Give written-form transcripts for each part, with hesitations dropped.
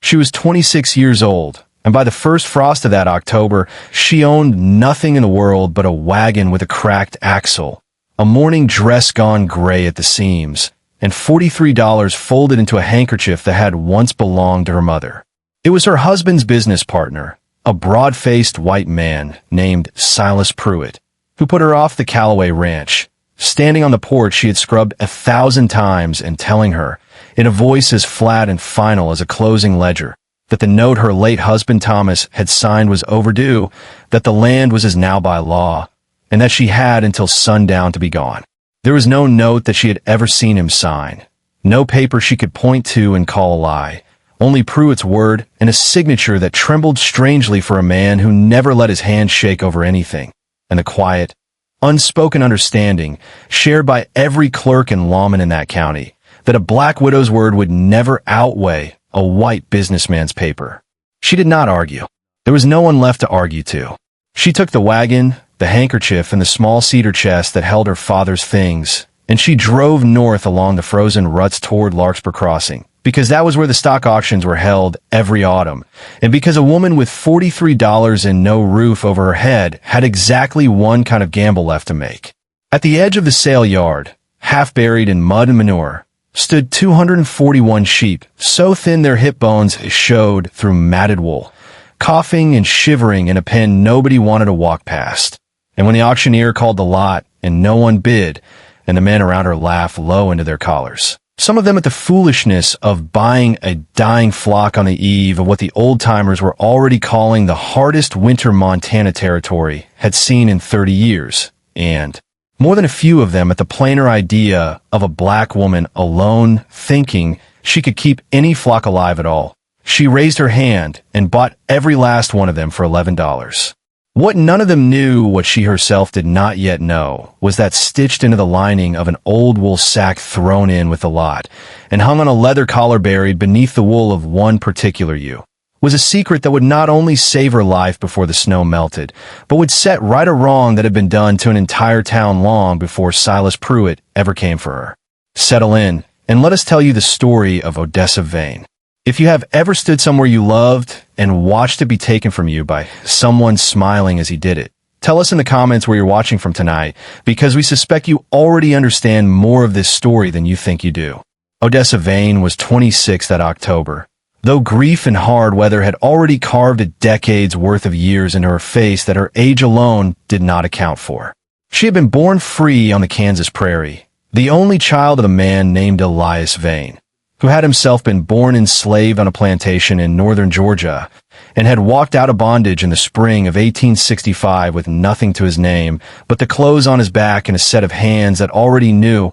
She was 26 years old, and by the first frost of that October, she owned nothing in the world but a wagon with a cracked axle, a morning dress gone gray at the seams, and $43 folded into a handkerchief that had once belonged to her mother. It was her husband's business partner, a broad-faced white man named Silas Pruitt, who put her off the Callaway Ranch. Standing on the porch she had scrubbed 1,000 times and telling her, in a voice as flat and final as a closing ledger, that the note her late husband Thomas had signed was overdue, that the land was his now by law, and that she had until sundown to be gone. There was no note that she had ever seen him sign, no paper she could point to and call a lie, only Pruitt's word and a signature that trembled strangely for a man who never let his hand shake over anything, and the quiet, unspoken understanding, shared by every clerk and lawman in that county, that a black widow's word would never outweigh a white businessman's paper. She did not argue. There was no one left to argue to. She took the wagon, the handkerchief, and the small cedar chest that held her father's things, and she drove north along the frozen ruts toward Larkspur Crossing, because that was where the stock auctions were held every autumn, and because a woman with $43 and no roof over her head had exactly one kind of gamble left to make. At the edge of the sale yard, half buried in mud and manure, stood 241 sheep, so thin their hip bones showed through matted wool, coughing and shivering in a pen nobody wanted to walk past. And when the auctioneer called the lot and no one bid, and the men around her laughed low into their collars, some of them at the foolishness of buying a dying flock on the eve of what the old-timers were already calling the hardest winter Montana territory had seen in 30 years, and more than a few of them at the plainer idea of a black woman alone thinking she could keep any flock alive at all. She raised her hand and bought every last one of them for $11. What none of them knew, what she herself did not yet know, was that stitched into the lining of an old wool sack thrown in with the lot, and hung on a leather collar buried beneath the wool of one particular ewe, was a secret that would not only save her life before the snow melted, but would set right a wrong that had been done to an entire town long before Silas Pruitt ever came for her. Settle in, and let us tell you the story of Odessa Vane. If you have ever stood somewhere you loved and watched it be taken from you by someone smiling as he did it, tell us in the comments where you're watching from tonight, because we suspect you already understand more of this story than you think you do. Odessa Vane was 26 that October. Though grief and hard weather had already carved a decade's worth of years into her face that her age alone did not account for. She had been born free on the Kansas prairie, the only child of a man named Odessa Vane, who had himself been born enslaved on a plantation in northern Georgia, and had walked out of bondage in the spring of 1865 with nothing to his name but the clothes on his back and a set of hands that already knew,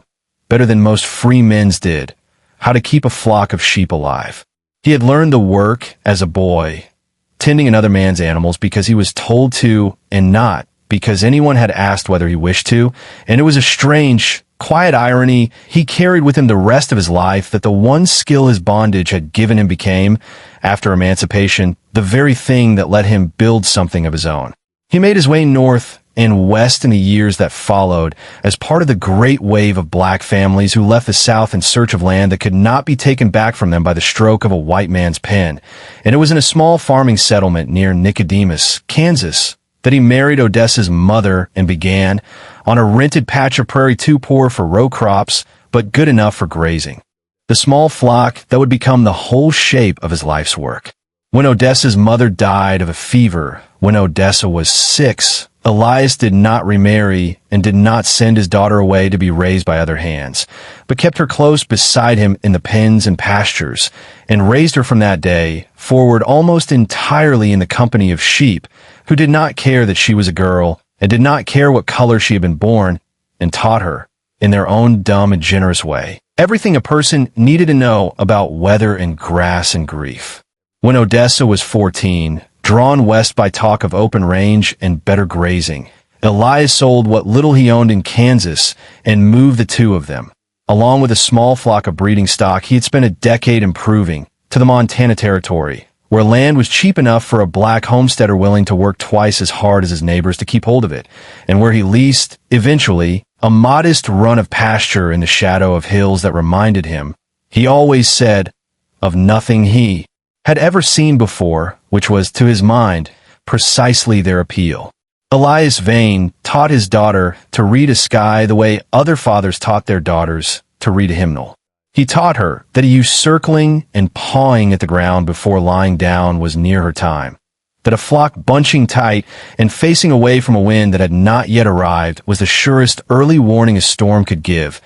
better than most free men's did, how to keep a flock of sheep alive. He had learned the work as a boy, tending another man's animals because he was told to and not because anyone had asked whether he wished to, and it was a strange, quiet irony he carried with him the rest of his life that the one skill his bondage had given him became, after emancipation, the very thing that let him build something of his own. He made his way north and west in the years that followed as part of the great wave of black families who left the South in search of land that could not be taken back from them by the stroke of a white man's pen. And it was in a small farming settlement near Nicodemus, Kansas, that he married Odessa's mother and began, on a rented patch of prairie too poor for row crops, but good enough for grazing, the small flock that would become the whole shape of his life's work. When Odessa's mother died of a fever, when Odessa was 6, Elias did not remarry and did not send his daughter away to be raised by other hands, but kept her close beside him in the pens and pastures, and raised her from that day forward almost entirely in the company of sheep, who did not care that she was a girl, and did not care what color she had been born, and taught her, in their own dumb and generous way, everything a person needed to know about weather and grass and grief. When Odessa was 14, drawn west by talk of open range and better grazing, Elias sold what little he owned in Kansas and moved the two of them, along with a small flock of breeding stock he had spent a decade improving, to the Montana territory, where land was cheap enough for a black homesteader willing to work twice as hard as his neighbors to keep hold of it, and where he leased, eventually, a modest run of pasture in the shadow of hills that reminded him, he always said, of nothing he had ever seen before, which was, to his mind, precisely their appeal. Odessa Vane taught his daughter to read a sky the way other fathers taught their daughters to read a hymnal. He taught her that a use circling and pawing at the ground before lying down was near her time, that a flock bunching tight and facing away from a wind that had not yet arrived was the surest early warning a storm could give,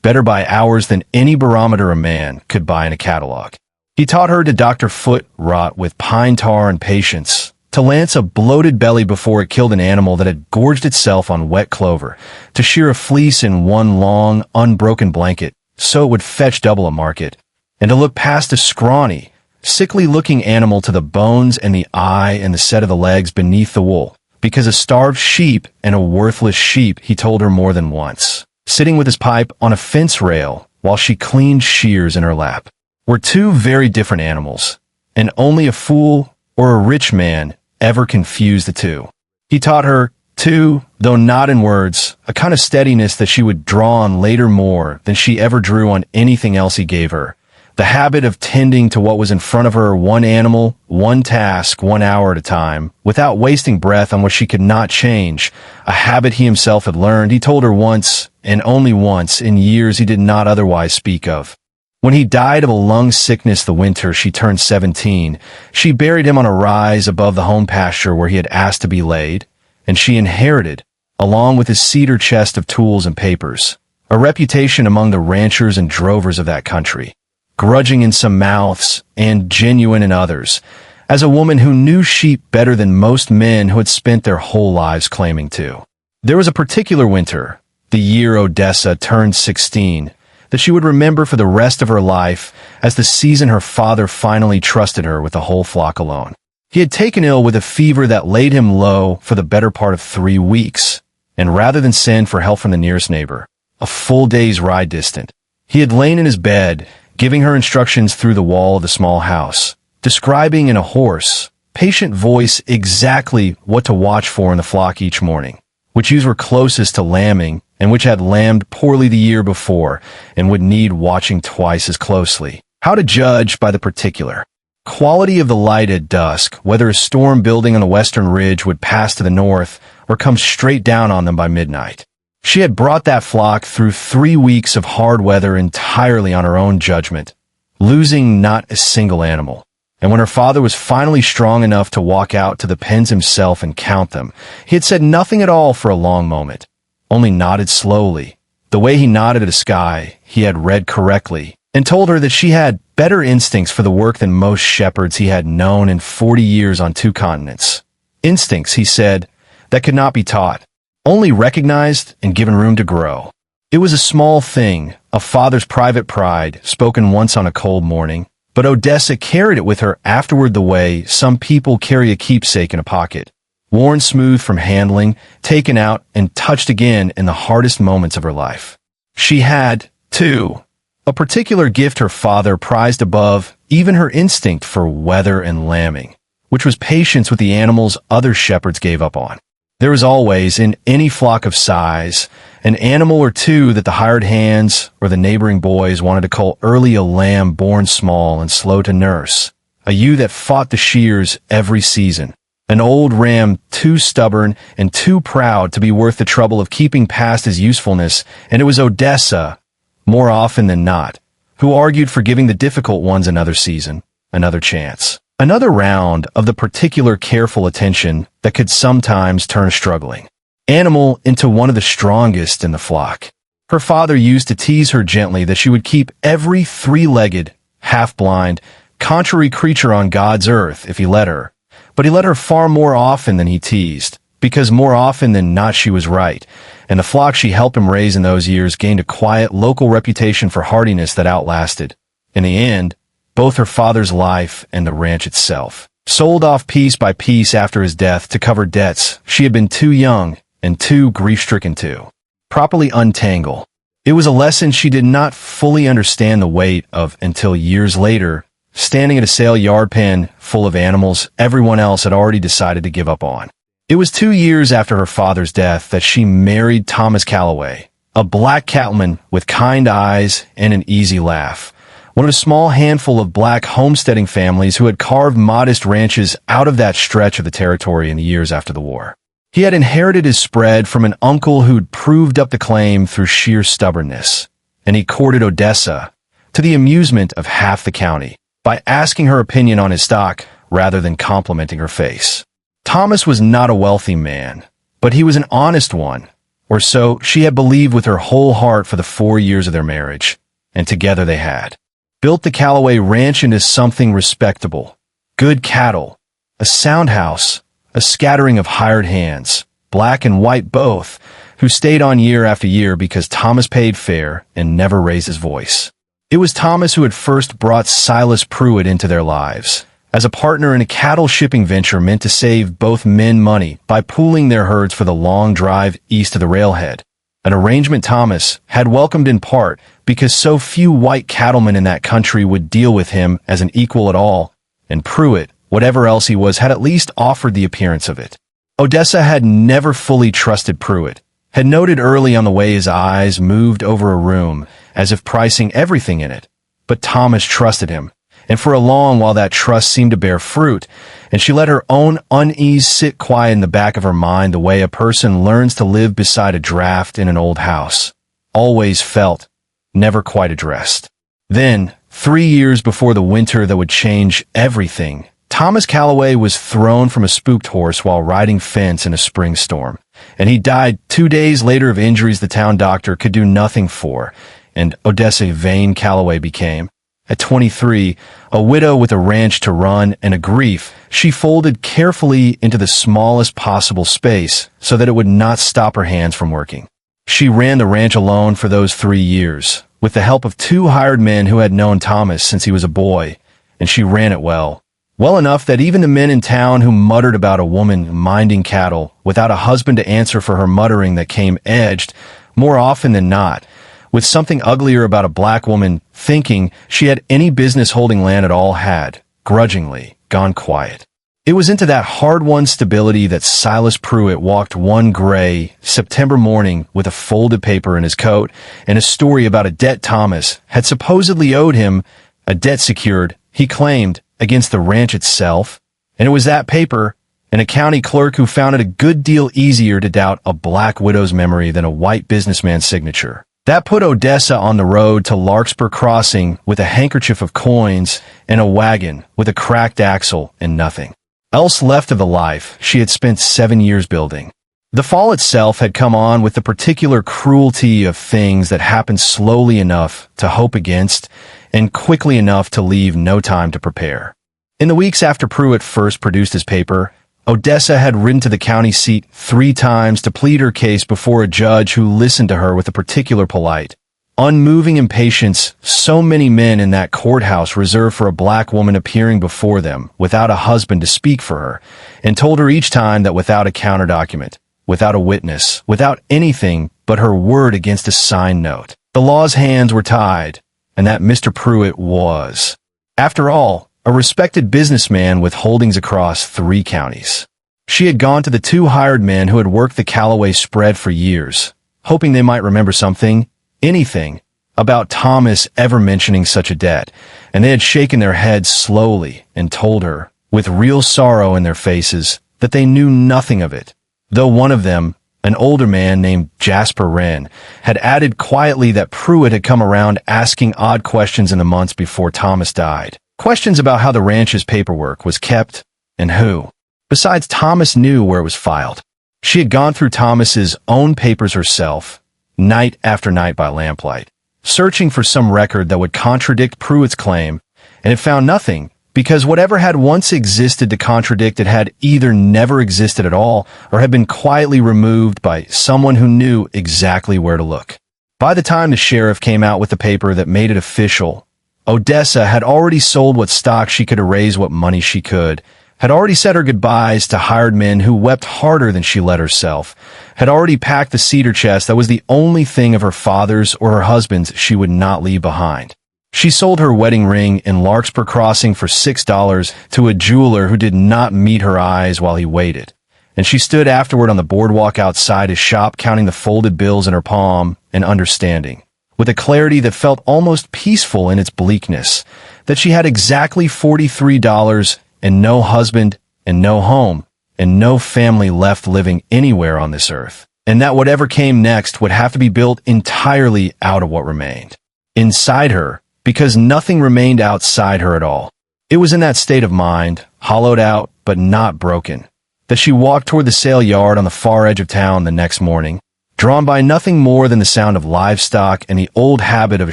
better by hours than any barometer a man could buy in a catalog. He taught her to doctor foot rot with pine tar and patience, to lance a bloated belly before it killed an animal that had gorged itself on wet clover, to shear a fleece in one long, unbroken blanket, so it would fetch double a market, and to look past a scrawny, sickly-looking animal to the bones and the eye and the set of the legs beneath the wool, because a starved sheep and a worthless sheep, he told her more than once, sitting with his pipe on a fence rail while she cleaned shears in her lap, were two very different animals, and only a fool or a rich man ever confused the two. He taught her, too, though not in words, a kind of steadiness that she would draw on later more than she ever drew on anything else he gave her. The habit of tending to what was in front of her, one animal, one task, 1 hour at a time, without wasting breath on what she could not change, a habit he himself had learned, he told her once, and only once, in years he did not otherwise speak of. When he died of a lung sickness the winter she turned 17, she buried him on a rise above the home pasture where he had asked to be laid, and she inherited, along with his cedar chest of tools and papers, a reputation among the ranchers and drovers of that country, grudging in some mouths and genuine in others, as a woman who knew sheep better than most men who had spent their whole lives claiming to. There was a particular winter, the year Odessa turned 16, that she would remember for the rest of her life as the season her father finally trusted her with the whole flock alone. He had taken ill with a fever that laid him low for the better part of 3 weeks, and rather than send for help from the nearest neighbor, a full day's ride distant, he had lain in his bed, giving her instructions through the wall of the small house, describing in a hoarse, patient voice exactly what to watch for in the flock each morning, which ewes were closest to lambing and which had lambed poorly the year before and would need watching twice as closely, how to judge by the particular quality of the light at dusk, whether a storm building on the western ridge would pass to the north or come straight down on them by midnight. She had brought that flock through 3 weeks of hard weather entirely on her own judgment, losing not a single animal. And when her father was finally strong enough to walk out to the pens himself and count them, he had said nothing at all for a long moment, only nodded slowly. The way he nodded at a sky he had read correctly, and told her that she had better instincts for the work than most shepherds he had known in 40 years on 2 continents. Instincts, he said, that could not be taught, only recognized and given room to grow. It was a small thing, a father's private pride, spoken once on a cold morning, but Odessa carried it with her afterward the way some people carry a keepsake in a pocket, worn smooth from handling, taken out, and touched again in the hardest moments of her life. She had, too, a particular gift her father prized above even her instinct for weather and lambing, which was patience with the animals other shepherds gave up on. There was always, in any flock of size, an animal or two that the hired hands or the neighboring boys wanted to cull early, a lamb born small and slow to nurse, a ewe that fought the shears every season, an old ram too stubborn and too proud to be worth the trouble of keeping past his usefulness, and it was Odessa, more often than not, who argued for giving the difficult ones another season, another chance, another round of the particular careful attention that could sometimes turn a struggling animal into one of the strongest in the flock. Her father used to tease her gently that she would keep every 3-legged, half-blind, contrary creature on God's earth if he let her, but he let her far more often than he teased, because more often than not she was right, and the flock she helped him raise in those years gained a quiet local reputation for hardiness that outlasted, in the end, both her father's life and the ranch itself. Sold off piece by piece after his death to cover debts she had been too young and too grief-stricken to properly untangle. It was a lesson she did not fully understand the weight of until years later, standing at a sale yard pen full of animals everyone else had already decided to give up on. It was 2 years after her father's death that she married Thomas Calloway, a black cattleman with kind eyes and an easy laugh, one of a small handful of black homesteading families who had carved modest ranches out of that stretch of the territory in the years after the war. He had inherited his spread from an uncle who'd proved up the claim through sheer stubbornness, and he courted Odessa, to the amusement of half the county, by asking her opinion on his stock rather than complimenting her face. Thomas was not a wealthy man, but he was an honest one, or so she had believed with her whole heart for the 4 years of their marriage, and together they had built the Callaway Ranch into something respectable. Good cattle, a sound house, a scattering of hired hands, black and white both, who stayed on year after year because Thomas paid fair and never raised his voice. It was Thomas who had first brought Silas Pruitt into their lives, as a partner in a cattle shipping venture meant to save both men money by pooling their herds for the long drive east of the railhead, an arrangement Thomas had welcomed in part because so few white cattlemen in that country would deal with him as an equal at all, and Pruitt, whatever else he was, had at least offered the appearance of it. Odessa had never fully trusted Pruitt, had noted early on the way his eyes moved over a room as if pricing everything in it, but Thomas trusted him. And for a long while that trust seemed to bear fruit, and she let her own unease sit quiet in the back of her mind the way a person learns to live beside a draft in an old house. Always felt, never quite addressed. Then, 3 years before the winter that would change everything, Thomas Callaway was thrown from a spooked horse while riding fence in a spring storm, and he died 2 days later of injuries the town doctor could do nothing for, and Odessa Vane Callaway became, at 23, a widow with a ranch to run and a grief she folded carefully into the smallest possible space so that it would not stop her hands from working. She ran the ranch alone for those 3 years, with the help of 2 hired men who had known Thomas since he was a boy, and she ran it well. Well enough that even the men in town who muttered about a woman minding cattle without a husband to answer for her muttering that came edged, more often than not, with something uglier about a black woman thinking she had any business holding land at all had, grudgingly, gone quiet. It was into that hard-won stability that Silas Pruitt walked one gray September morning with a folded paper in his coat and a story about a debt Thomas had supposedly owed him, a debt secured, he claimed, against the ranch itself. And it was that paper, and a county clerk who found it a good deal easier to doubt a black widow's memory than a white businessman's signature. That put Odessa on the road to Larkspur Crossing with a handkerchief of coins and a wagon with a cracked axle and nothing else left of the life she had spent 7 years building. The fall itself had come on with the particular cruelty of things that happened slowly enough to hope against and quickly enough to leave no time to prepare. In the weeks after Pruitt first produced his paper, Odessa had ridden to the county seat 3 times to plead her case before a judge who listened to her with a particular polite, unmoving impatience so many men in that courthouse reserved for a black woman appearing before them without a husband to speak for her, and told her each time that without a counterdocument, without a witness, without anything but her word against a signed note, the law's hands were tied, and that Mr. Pruitt was, after all, a respected businessman with holdings across 3 counties. She had gone to the 2 hired men who had worked the Callaway spread for years, hoping they might remember something, anything, about Thomas ever mentioning such a debt, and they had shaken their heads slowly and told her, with real sorrow in their faces, that they knew nothing of it, though one of them, an older man named Jasper Wren, had added quietly that Pruitt had come around asking odd questions in the months before Thomas died. Questions about how the ranch's paperwork was kept and who. Besides, Thomas knew where it was filed. She had gone through Thomas's own papers herself, night after night by lamplight, searching for some record that would contradict Pruitt's claim, and had found nothing, because whatever had once existed to contradict it had either never existed at all or had been quietly removed by someone who knew exactly where to look. By the time the sheriff came out with the paper that made it official, Odessa had already sold what stock she could raise what money she could, had already said her goodbyes to hired men who wept harder than she let herself, had already packed the cedar chest that was the only thing of her father's or her husband's she would not leave behind. She sold her wedding ring in Larkspur Crossing for $6 to a jeweler who did not meet her eyes while he waited, and she stood afterward on the boardwalk outside his shop counting the folded bills in her palm and understanding, with a clarity that felt almost peaceful in its bleakness, that she had exactly $43 and no husband and no home and no family left living anywhere on this earth, and that whatever came next would have to be built entirely out of what remained. Inside her, because nothing remained outside her at all. It was in that state of mind, hollowed out but not broken, that she walked toward the sale yard on the far edge of town the next morning, drawn by nothing more than the sound of livestock and the old habit of a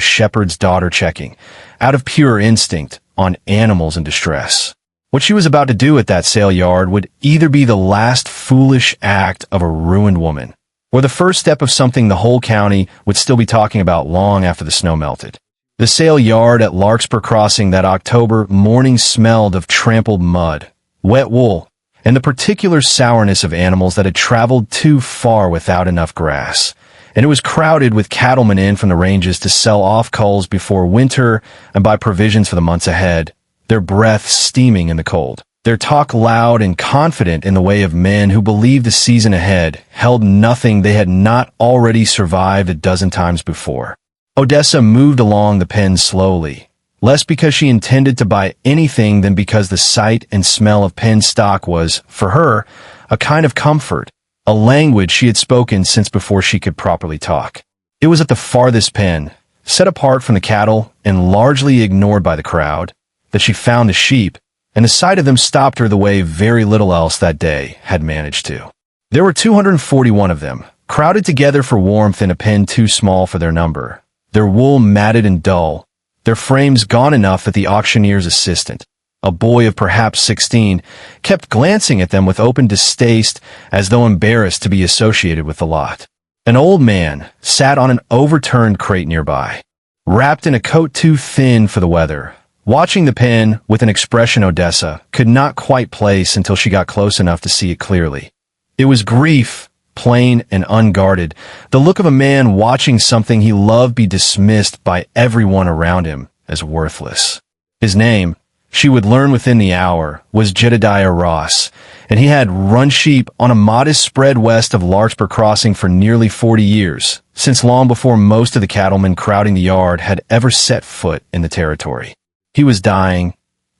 shepherd's daughter checking, out of pure instinct, on animals in distress. What she was about to do at that sale yard would either be the last foolish act of a ruined woman, or the first step of something the whole county would still be talking about long after the snow melted. The sale yard at Larkspur Crossing that October morning smelled of trampled mud, wet wool, and the particular sourness of animals that had traveled too far without enough grass. And it was crowded with cattlemen in from the ranges to sell off culls before winter and buy provisions for the months ahead, their breath steaming in the cold, their talk loud and confident in the way of men who believed the season ahead held nothing they had not already survived a dozen times before. Odessa moved along the pen slowly, less because she intended to buy anything than because the sight and smell of pen stock was, for her, a kind of comfort, a language she had spoken since before she could properly talk. It was at the farthest pen, set apart from the cattle and largely ignored by the crowd, that she found the sheep, and the sight of them stopped her the way very little else that day had managed to. There were 241 of them, crowded together for warmth in a pen too small for their number, their wool matted and dull, their frames gone enough that the auctioneer's assistant, a boy of perhaps 16, kept glancing at them with open distaste as though embarrassed to be associated with the lot. An old man sat on an overturned crate nearby, wrapped in a coat too thin for the weather, watching the pen with an expression Odessa could not quite place until she got close enough to see it clearly. It was grief, plain and unguarded, the look of a man watching something he loved be dismissed by everyone around him as worthless. His name, she would learn within the hour, was Jedediah Ross, and he had run sheep on a modest spread west of Larkspur Crossing for nearly 40 years, since long before most of the cattlemen crowding the yard had ever set foot in the territory. He was dying,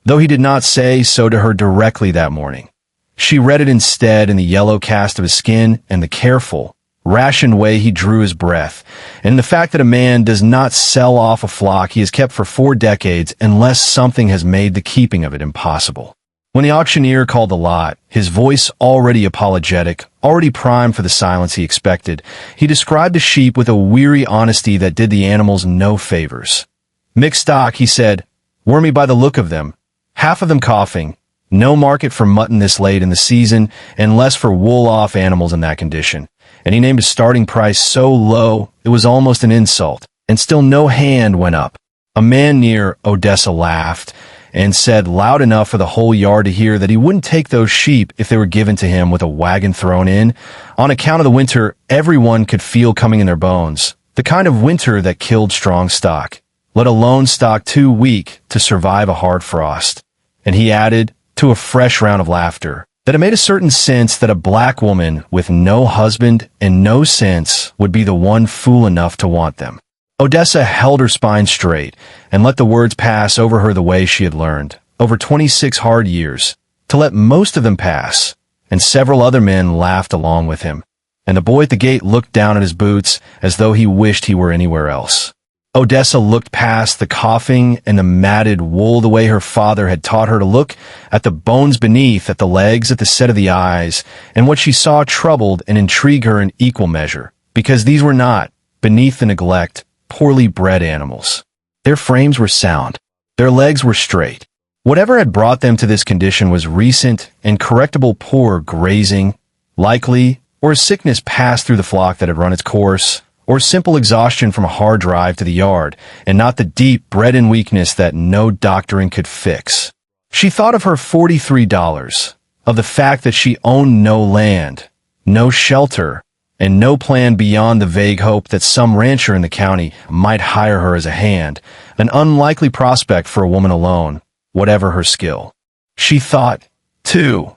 though he did not say so to her directly that morning. She read it instead in the yellow cast of his skin and the careful, rationed way he drew his breath, and in the fact that a man does not sell off a flock he has kept for 4 decades unless something has made the keeping of it impossible. When the auctioneer called the lot, his voice already apologetic, already primed for the silence he expected, he described the sheep with a weary honesty that did the animals no favors. Mixed stock, he said, wormy by the look of them, half of them coughing, no market for mutton this late in the season, and less for wool-off animals in that condition. And he named his starting price so low it was almost an insult, and still no hand went up. A man near Odessa laughed, and said loud enough for the whole yard to hear that he wouldn't take those sheep if they were given to him with a wagon thrown in. On account of the winter everyone could feel coming in their bones, the kind of winter that killed strong stock, let alone stock too weak to survive a hard frost. And he added, to a fresh round of laughter, that it made a certain sense that a black woman with no husband and no sense would be the one fool enough to want them. Odessa held her spine straight and let the words pass over her the way she had learned, over 26 hard years, to let most of them pass, and several other men laughed along with him, and the boy at the gate looked down at his boots as though he wished he were anywhere else. Odessa looked past the coughing and the matted wool the way her father had taught her to look, at the bones beneath, at the legs, at the set of the eyes, and what she saw troubled and intrigued her in equal measure, because these were not, beneath the neglect, poorly bred animals. Their frames were sound. Their legs were straight. Whatever had brought them to this condition was recent and correctable poor grazing, likely, or a sickness passed through the flock that had run its course, or simple exhaustion from a hard drive to the yard, and not the deep bred-in weakness that no doctoring could fix. She thought of her $43, of the fact that she owned no land, no shelter, and no plan beyond the vague hope that some rancher in the county might hire her as a hand, an unlikely prospect for a woman alone, whatever her skill. She thought, too,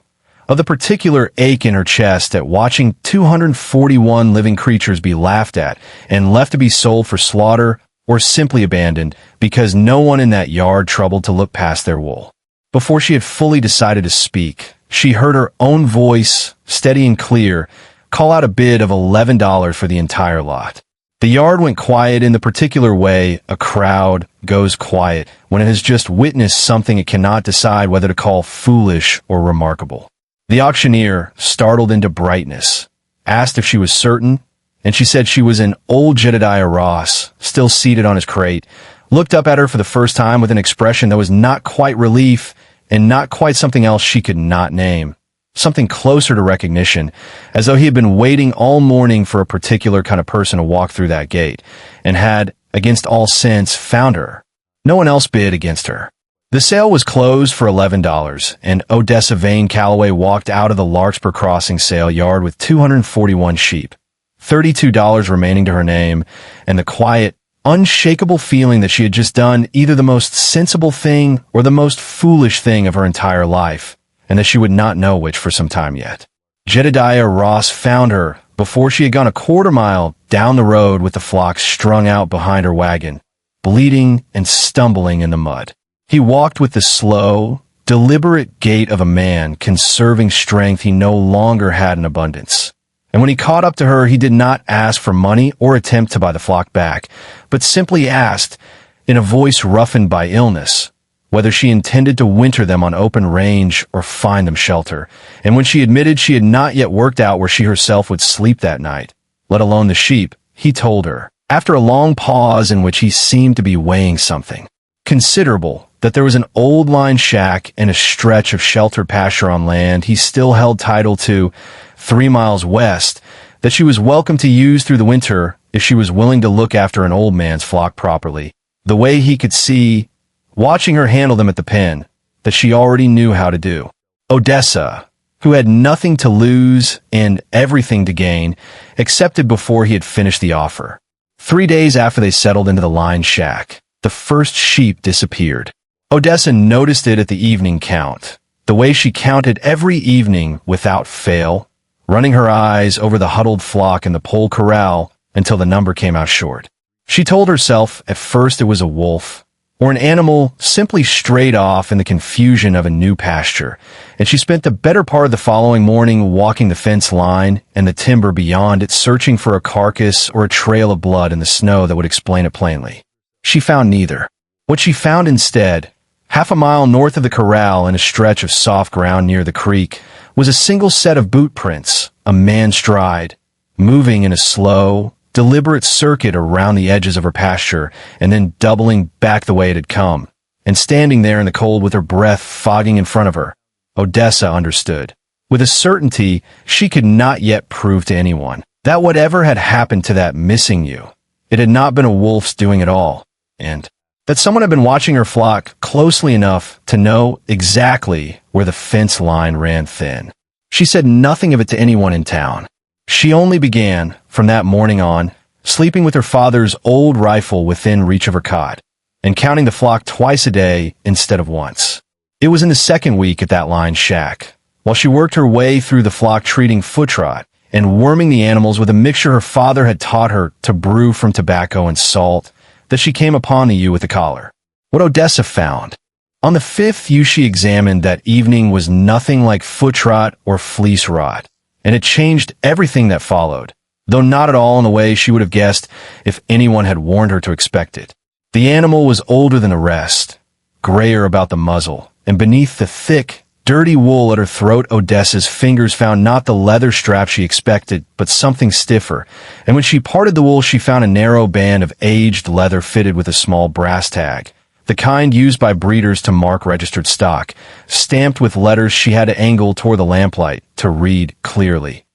of the particular ache in her chest at watching 241 living creatures be laughed at and left to be sold for slaughter or simply abandoned because no one in that yard troubled to look past their wool. Before she had fully decided to speak, she heard her own voice, steady and clear, call out a bid of $11 for the entire lot. The yard went quiet in the particular way a crowd goes quiet when it has just witnessed something it cannot decide whether to call foolish or remarkable. The auctioneer, startled into brightness, asked if she was certain, and she said she was an old Jedediah Ross, still seated on his crate, looked up at her for the first time with an expression that was not quite relief and not quite something else she could not name. Something closer to recognition, as though he had been waiting all morning for a particular kind of person to walk through that gate, and had, against all sense, found her. No one else bid against her. The sale was closed for $11, and Odessa Vane Calloway walked out of the Larkspur Crossing sale yard with 241 sheep, $32 remaining to her name, and the quiet, unshakable feeling that she had just done either the most sensible thing or the most foolish thing of her entire life, and that she would not know which for some time yet. Jedediah Ross found her before she had gone a quarter-mile down the road with the flock strung out behind her wagon, bleeding and stumbling in the mud. He walked with the slow, deliberate gait of a man conserving strength he no longer had in abundance. And when he caught up to her, he did not ask for money or attempt to buy the flock back, but simply asked, in a voice roughened by illness, whether she intended to winter them on open range or find them shelter. And when she admitted she had not yet worked out where she herself would sleep that night, let alone the sheep, he told her, after a long pause in which he seemed to be weighing something considerable, that there was an old line shack and a stretch of sheltered pasture on land he still held title to 3 miles west, that she was welcome to use through the winter if she was willing to look after an old man's flock properly, the way he could see, watching her handle them at the pen, that she already knew how to do. Odessa, who had nothing to lose and everything to gain, accepted before he had finished the offer. 3 days after they settled into the line shack, the first sheep disappeared. Odessa noticed it at the evening count, the way she counted every evening without fail, running her eyes over the huddled flock in the pole corral until the number came out short. She told herself at first it was a wolf, or an animal simply strayed off in the confusion of a new pasture, and she spent the better part of the following morning walking the fence line and the timber beyond it, searching for a carcass or a trail of blood in the snow that would explain it plainly. She found neither. What she found instead, half a mile north of the corral in a stretch of soft ground near the creek, was a single set of boot prints, a man's stride, moving in a slow, deliberate circuit around the edges of her pasture and then doubling back the way it had come, and standing there in the cold with her breath fogging in front of her. Odessa understood, with a certainty she could not yet prove to anyone, that whatever had happened to that missing ewe, it had not been a wolf's doing at all, and that someone had been watching her flock closely enough to know exactly where the fence line ran thin. She said nothing of it to anyone in town. She only began, from that morning on, sleeping with her father's old rifle within reach of her cot, and counting the flock twice a day instead of once. It was in the second week at that line shack, while she worked her way through the flock treating foot trot and worming the animals with a mixture her father had taught her to brew from tobacco and salt, that she came upon the ewe with the collar. What Odessa found on the fifth ewe she examined that evening was nothing like foot trot or fleece rot, and it changed everything that followed, though not at all in the way she would have guessed if anyone had warned her to expect it. The animal was older than the rest, grayer about the muzzle, and beneath the thick, dirty wool at her throat, Odessa's fingers found not the leather strap she expected, but something stiffer, and when she parted the wool she found a narrow band of aged leather fitted with a small brass tag, the kind used by breeders to mark registered stock, stamped with letters she had to angle toward the lamplight to read clearly.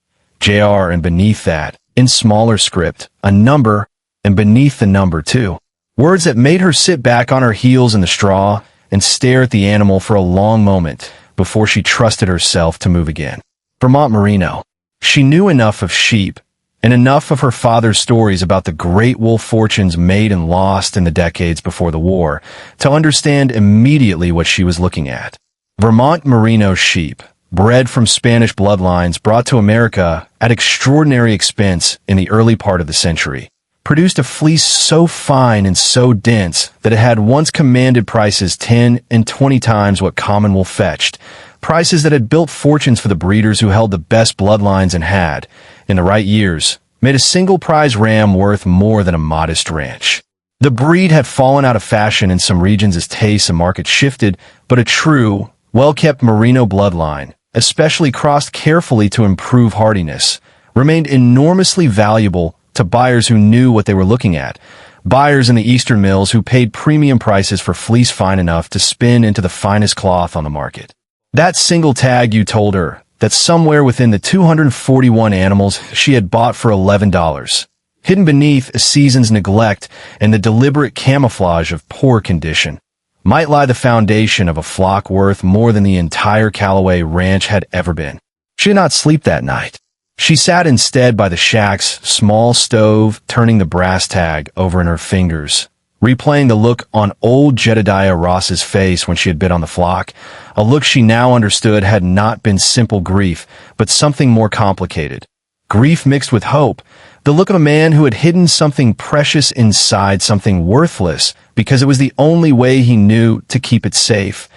JR, and beneath that, in smaller script, a number, and beneath the number too. Words that made her sit back on her heels in the straw and stare at the animal for a long moment before she trusted herself to move again. Vermont Merino. She knew enough of sheep and enough of her father's stories about the great wolf fortunes made and lost in the decades before the war to understand immediately what she was looking at. Vermont Merino sheep, bred from Spanish bloodlines brought to America at extraordinary expense in the early part of the century, produced a fleece so fine and so dense that it had once commanded prices 10 and 20 times what common wool fetched, prices that had built fortunes for the breeders who held the best bloodlines and had, in the right years, made a single prize ram worth more than a modest ranch. The breed had fallen out of fashion in some regions as tastes and markets shifted, but a true, well-kept merino bloodline, especially crossed carefully to improve hardiness, remained enormously valuable to buyers who knew what they were looking at, buyers in the eastern mills who paid premium prices for fleece fine enough to spin into the finest cloth on the market. That single tag you told her that somewhere within the 241 animals she had bought for $11, hidden beneath a season's neglect and the deliberate camouflage of poor condition, might lie the foundation of a flock worth more than the entire Callaway ranch had ever been. She did not sleep that night. She sat instead by the shack's small stove, turning the brass tag over in her fingers, replaying the look on old Jedediah Ross's face when she had bid on the flock, a look she now understood had not been simple grief, but something more complicated. Grief mixed with hope, the look of a man who had hidden something precious inside something worthless because it was the only way he knew to keep it safe,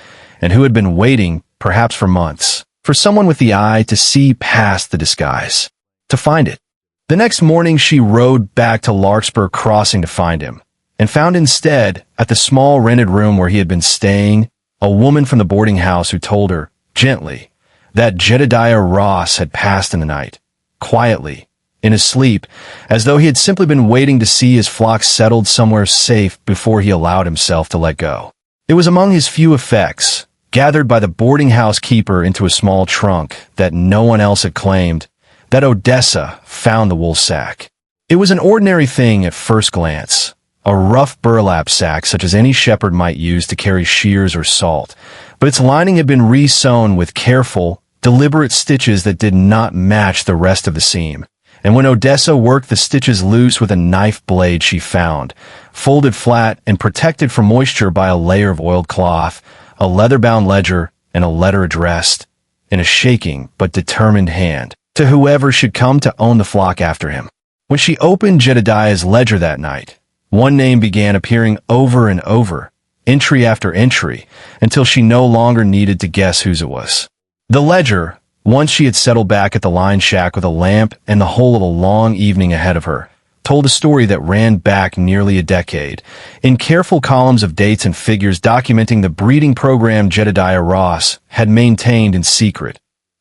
and who had been waiting, perhaps for months, for someone with the eye to see past the disguise, to find it. The next morning she rode back to Larkspur Crossing to find him, and found instead, at the small rented room where he had been staying, a woman from the boarding house who told her, gently, that Jedediah Ross had passed in the night, quietly, in his sleep, as though he had simply been waiting to see his flock settled somewhere safe before he allowed himself to let go. It was among his few effects, gathered by the boarding house keeper into a small trunk that no one else had claimed, that Odessa found the wool sack. It was an ordinary thing at first glance, a rough burlap sack such as any shepherd might use to carry shears or salt, but its lining had been re-sewn with careful, deliberate stitches that did not match the rest of the seam. And when Odessa worked the stitches loose with a knife blade she found, folded flat and protected from moisture by a layer of oiled cloth, a leather-bound ledger, and a letter addressed, in a shaking but determined hand, to whoever should come to own the flock after him. When she opened Jedediah's ledger that night, one name began appearing over and over, entry after entry, until she no longer needed to guess whose it was. The ledger, once she had settled back at the line shack with a lamp and the whole of a long evening ahead of her, told a story that ran back nearly a decade, in careful columns of dates and figures documenting the breeding program Jedediah Ross had maintained in secret.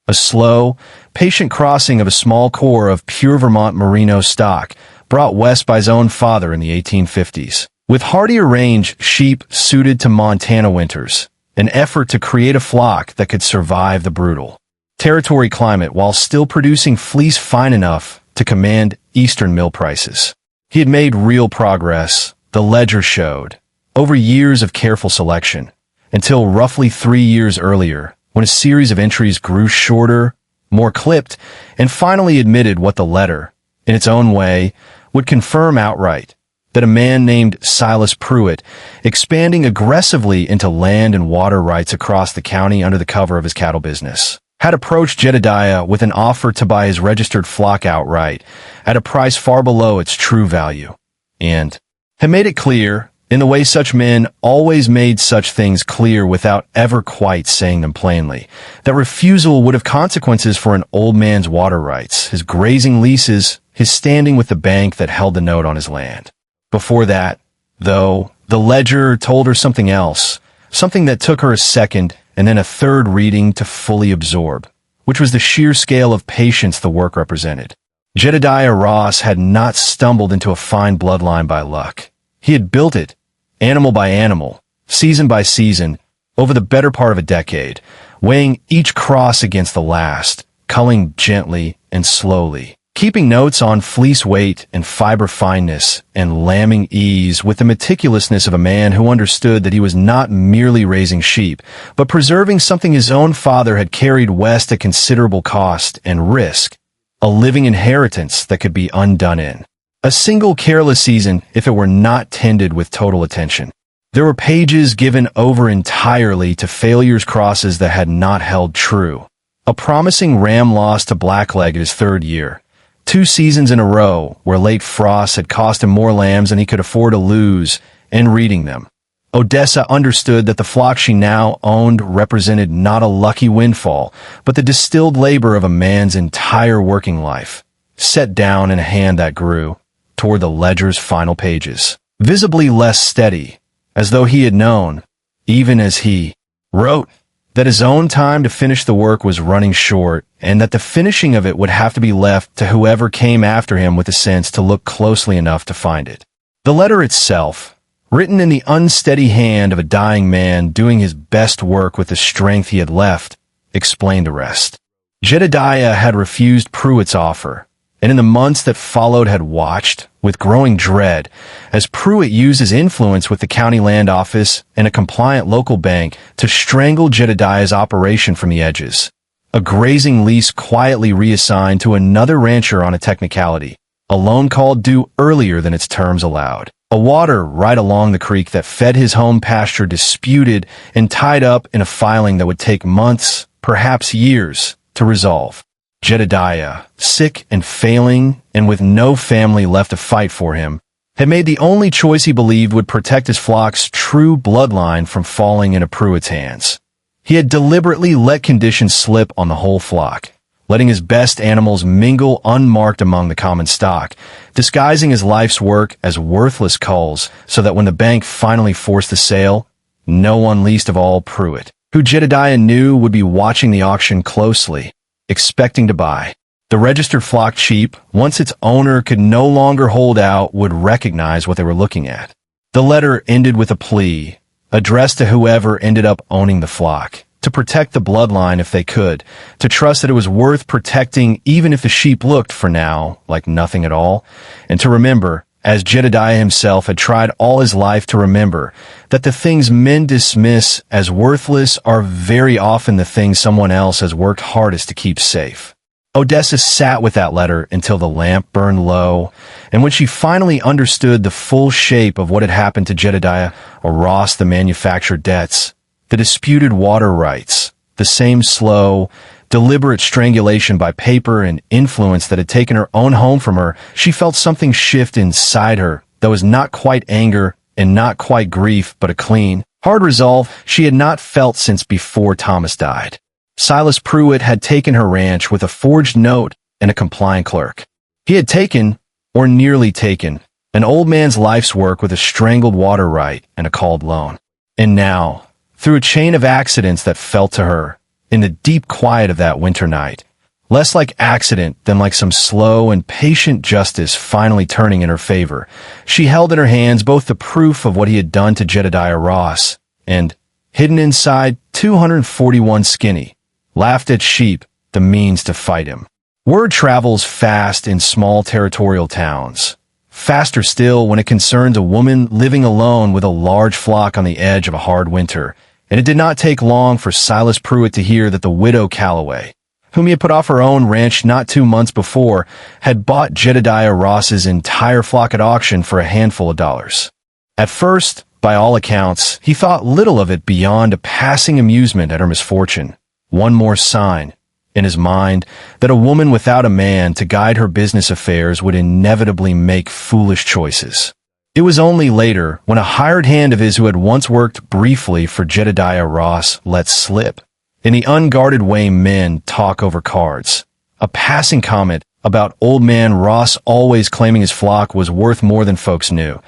A slow, patient crossing of a small core of pure Vermont merino stock, brought west by his own father in the 1850s. With hardier range sheep suited to Montana winters, an effort to create a flock that could survive the brutal territory climate while still producing fleece fine enough to command eastern mill prices. He had made real progress, the ledger showed, over years of careful selection, until roughly 3 years earlier, when a series of entries grew shorter, more clipped, and finally admitted what the letter, in its own way, would confirm outright, that a man named Silas Pruitt, expanding aggressively into land and water rights across the county under the cover of his cattle business, had approached Jedediah with an offer to buy his registered flock outright at a price far below its true value, and had made it clear, in the way such men always made such things clear without ever quite saying them plainly, that refusal would have consequences for an old man's water rights, his grazing leases, his standing with the bank that held the note on his land. Before that, though, the ledger told her something else, something that took her a second and then a third reading to fully absorb, which was the sheer scale of patience the work represented. Jedediah Ross had not stumbled into a fine bloodline by luck. He had built it, animal by animal, season by season, over the better part of a decade, weighing each cross against the last, culling gently and slowly, keeping notes on fleece weight and fiber fineness and lambing ease with the meticulousness of a man who understood that he was not merely raising sheep, but preserving something his own father had carried west at considerable cost and risk, a living inheritance that could be undone in a single careless season if it were not tended with total attention. There were pages given over entirely to failures crosses that had not held true, A promising ram lost to blackleg at his third year. 2 seasons in a row where late frosts had cost him more lambs than he could afford to lose in reading them. Odessa understood that the flock she now owned represented not a lucky windfall, but the distilled labor of a man's entire working life, set down in a hand that grew toward the ledger's final pages, visibly less steady, as though he had known, even as he wrote, that his own time to finish the work was running short, and that the finishing of it would have to be left to whoever came after him with the sense to look closely enough to find it. The letter itself, written in the unsteady hand of a dying man doing his best work with the strength he had left, explained the rest. Jedediah had refused Pruitt's offer, and in the months that followed had watched, with growing dread, as Pruitt used his influence with the county land office and a compliant local bank to strangle Jedediah's operation from the edges. A grazing lease quietly reassigned to another rancher on a technicality, a loan call due earlier than its terms allowed. A water right along the creek that fed his home pasture disputed and tied up in a filing that would take months, perhaps years, to resolve. Jedediah, sick and failing, and with no family left to fight for him, had made the only choice he believed would protect his flock's true bloodline from falling into Pruitt's hands. He had deliberately let conditions slip on the whole flock, letting his best animals mingle unmarked among the common stock, disguising his life's work as worthless culls so that when the bank finally forced the sale, no one least of all Pruitt, who Jedediah knew would be watching the auction closely, expecting to buy. The registered flock sheep, once its owner could no longer hold out, would recognize what they were looking at. The letter ended with a plea, addressed to whoever ended up owning the flock, to protect the bloodline if they could, to trust that it was worth protecting even if the sheep looked, for now, like nothing at all, and to remember, as Jedediah himself had tried all his life to remember, that the things men dismiss as worthless are very often the things someone else has worked hardest to keep safe. Odessa sat with that letter until the lamp burned low, and when she finally understood the full shape of what had happened to Jedediah or Ross, the manufactured debts, the disputed water rights, the same slow, deliberate strangulation by paper and influence that had taken her own home from her, she felt something shift inside her that was not quite anger and not quite grief, but a clean, hard resolve she had not felt since before Thomas died. Silas Pruitt had taken her ranch with a forged note and a compliant clerk. He had taken, or nearly taken, an old man's life's work with a strangled water right and a called loan. And now, through a chain of accidents that fell to her, in the deep quiet of that winter night, less like accident than like some slow and patient justice finally turning in her favor, she held in her hands both the proof of what he had done to Jedediah Ross and, hidden inside 241 skinny, laughed at sheep, the means to fight him. Word travels fast in small territorial towns. Faster still when it concerns a woman living alone with a large flock on the edge of a hard winter. And it did not take long for Silas Pruitt to hear that the widow Calloway, whom he had put off her own ranch not 2 months before, had bought Jedediah Ross's entire flock at auction for a handful of dollars. At first, by all accounts, he thought little of it beyond a passing amusement at her misfortune. One more sign, in his mind, that a woman without a man to guide her business affairs would inevitably make foolish choices. It was only later, when a hired hand of his who had once worked briefly for Jedediah Ross let slip, in the unguarded way men talk over cards, a passing comment about old man Ross always claiming his flock was worth more than folks knew,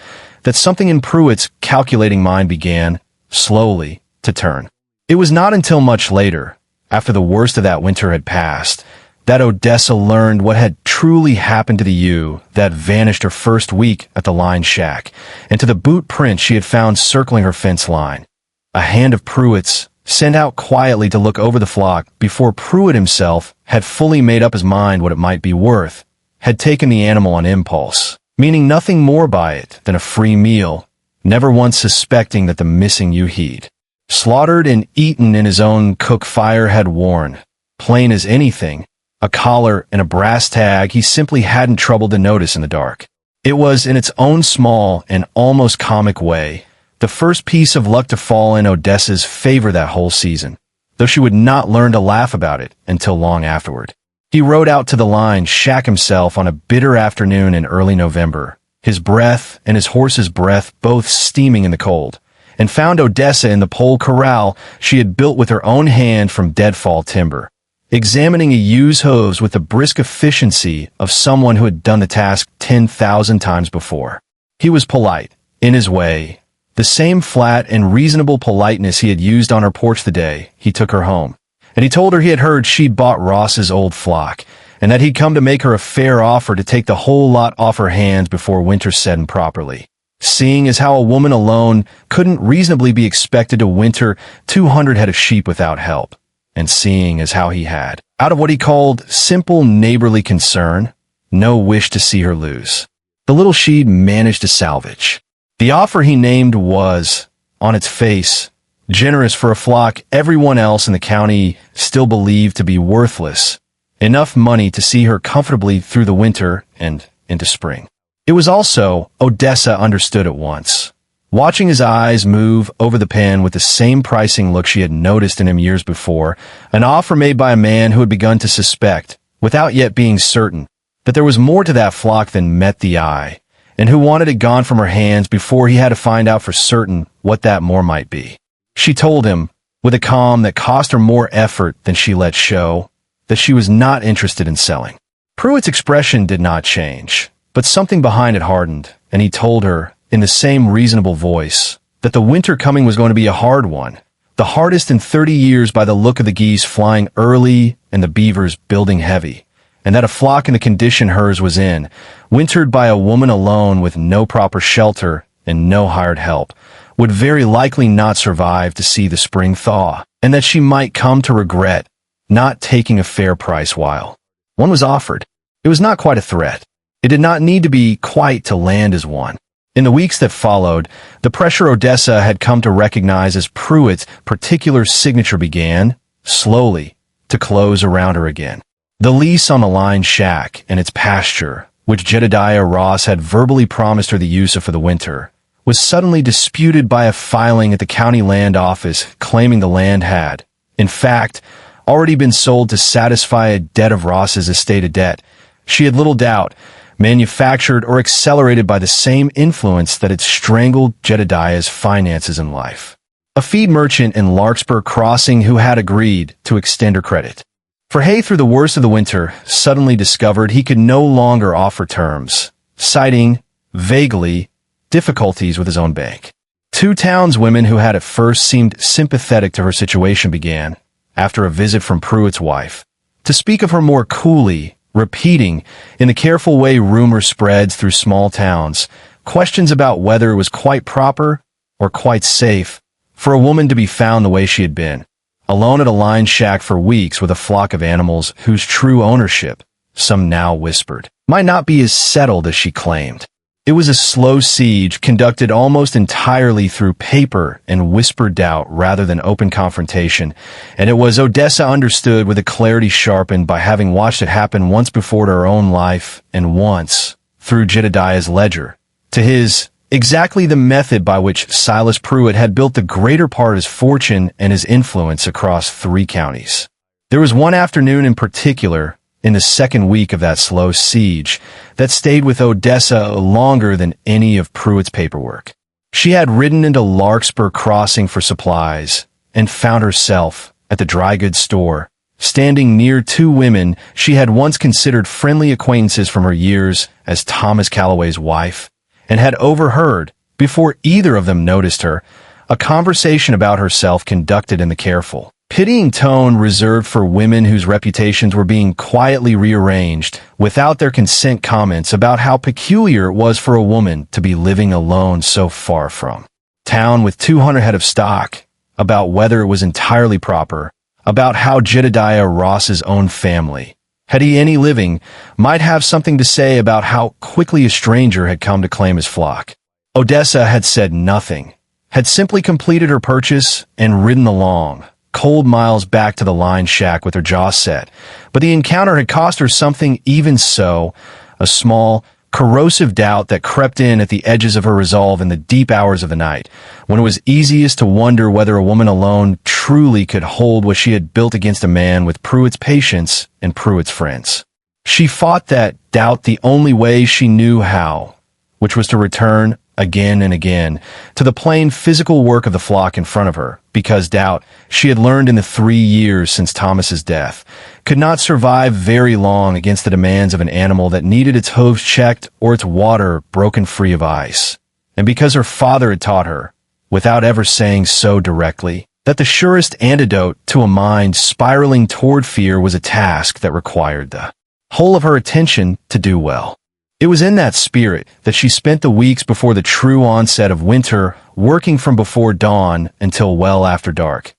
that something in Pruitt's calculating mind began, slowly, to turn. It was not until much later, after the worst of that winter had passed, that Odessa learned what had truly happened to the ewe that vanished her first week at the line shack, and to the boot prints she had found circling her fence line. A hand of Pruitt's, sent out quietly to look over the flock before Pruitt himself had fully made up his mind what it might be worth, had taken the animal on impulse, meaning nothing more by it than a free meal, never once suspecting that the missing ewe he'd slaughtered and eaten in his own cook fire had worn, plain as anything, a collar and a brass tag he simply hadn't troubled to notice in the dark. It was, in its own small and almost comic way, the first piece of luck to fall in Odessa's favor that whole season. though she would not learn to laugh about it until long afterward. He rode out to the line shack himself on a bitter afternoon in early November, his breath and his horse's breath both steaming in the cold, and found Odessa in the pole corral she had built with her own hand from deadfall timber, examining a ewe's hooves with the brisk efficiency of someone who had done the task 10,000 times before. He was polite, in his way, the same flat and reasonable politeness he had used on her porch the day he took her home. And he told her he had heard she'd bought Ross's old flock, and that he'd come to make her a fair offer to take the whole lot off her hands before winter set in properly. Seeing as how a woman alone couldn't reasonably be expected to winter 200 head of sheep without help, and seeing as how he had, out of what he called simple neighborly concern, no wish to see her lose, the little she'd managed to salvage. The offer he named was, on its face, generous for a flock everyone else in the county still believed to be worthless, enough money to see her comfortably through the winter and into spring. It was also, Odessa understood at once, watching his eyes move over the pen with the same pricing look she had noticed in him years before, an offer made by a man who had begun to suspect, without yet being certain, that there was more to that flock than met the eye, and who wanted it gone from her hands before he had to find out for certain what that more might be. She told him, with a calm that cost her more effort than she let show, that she was not interested in selling. Pruitt's expression did not change, but something behind it hardened, and he told her, in the same reasonable voice, that the winter coming was going to be a hard one, the hardest in 30 years by the look of the geese flying early and the beavers building heavy, and that a flock in the condition hers was in, wintered by a woman alone with no proper shelter and no hired help, would very likely not survive to see the spring thaw, and that she might come to regret not taking a fair price while one was offered. It was not quite a threat. It did not need to be quite to land as one. In the weeks that followed, the pressure Odessa had come to recognize as Pruitt's particular signature began, slowly, to close around her again. The lease on the line shack and its pasture, which Jedediah Ross had verbally promised her the use of for the winter, was suddenly disputed by a filing at the county land office claiming the land had, in fact, already been sold to satisfy a debt of Ross's estate of debt, she had little doubt, manufactured or accelerated by the same influence that had strangled Jedediah's finances in life. A feed merchant in Larkspur Crossing who had agreed to extend her credit. For Hay, through the worst of the winter, suddenly discovered he could no longer offer terms, citing, vaguely, difficulties with his own bank. Two townswomen who had at first seemed sympathetic to her situation began, after a visit from Pruitt's wife, to speak of her more coolly, repeating, in the careful way rumor spreads through small towns, questions about whether it was quite proper or quite safe for a woman to be found the way she had been, alone at a line shack for weeks with a flock of animals whose true ownership, some now whispered, might not be as settled as she claimed. It was a slow siege conducted almost entirely through paper and whispered doubt rather than open confrontation, and it was, Odessa understood, with a clarity sharpened by having watched it happen once before to her own life and once, through Jedediah's ledger, to his, exactly the method by which Silas Pruitt had built the greater part of his fortune and his influence across 3 counties. There was one afternoon in particular, in the second week of that slow siege, that stayed with Odessa longer than any of Pruitt's paperwork. She had ridden into Larkspur Crossing for supplies and found herself, at the dry goods store, standing near 2 women she had once considered friendly acquaintances from her years as Thomas Calloway's wife, and had overheard, before either of them noticed her, a conversation about herself conducted in the careful, pitying tone reserved for women whose reputations were being quietly rearranged without their consent, comments about how peculiar it was for a woman to be living alone so far from town with 200 head of stock, about whether it was entirely proper, about how Jedediah Ross's own family, had he any living, might have something to say about how quickly a stranger had come to claim his flock. Odessa had said nothing, had simply completed her purchase and ridden along, cold miles back to the line shack with her jaw set, but the encounter had cost her something. Even so, a small, corrosive doubt that crept in at the edges of her resolve in the deep hours of the night, when it was easiest to wonder whether a woman alone truly could hold what she had built against a man with Pruitt's patience and Pruitt's friends. She fought that doubt the only way she knew how, which was to return again and again to the plain physical work of the flock in front of her, because doubt, she had learned in the 3 years since Thomas's death, could not survive very long against the demands of an animal that needed its hooves checked or its water broken free of ice. And because her father had taught her, without ever saying so directly, that the surest antidote to a mind spiraling toward fear was a task that required the whole of her attention to do well. It was in that spirit that she spent the weeks before the true onset of winter, working from before dawn until well after dark,